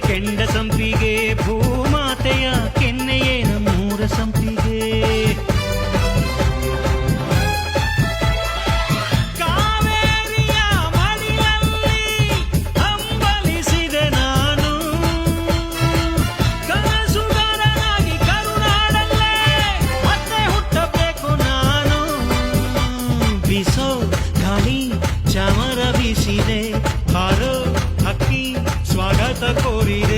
ಕೆಂಡ ಸಂಪಿಗೆ ಭೂಮಾತೆಯ ಕೆನ್ನೆಯೇ ನಮ್ಮೂರ ಸಂಪಿಗೆ. ಕಾವೇರಿಯ ಮಡಿಲಲ್ಲಿ ಹಂಬಲಿಸಿದೆ ನಾನು, ಕನಸುಗಾರನಾಗಿ ಕರುನಾಡಲ್ಲೇ ಮತ್ತೆ ಹುಟ್ಟಬೇಕು ನಾನು. ಬಿಸೋ ಗಾಳಿ ಚಾಮರ ಬೀಸಿದೆ, ಹಾರೋ ಹಕ್ಕಿ ಸ್ವಾಗತ ಕೋರಿದೆ.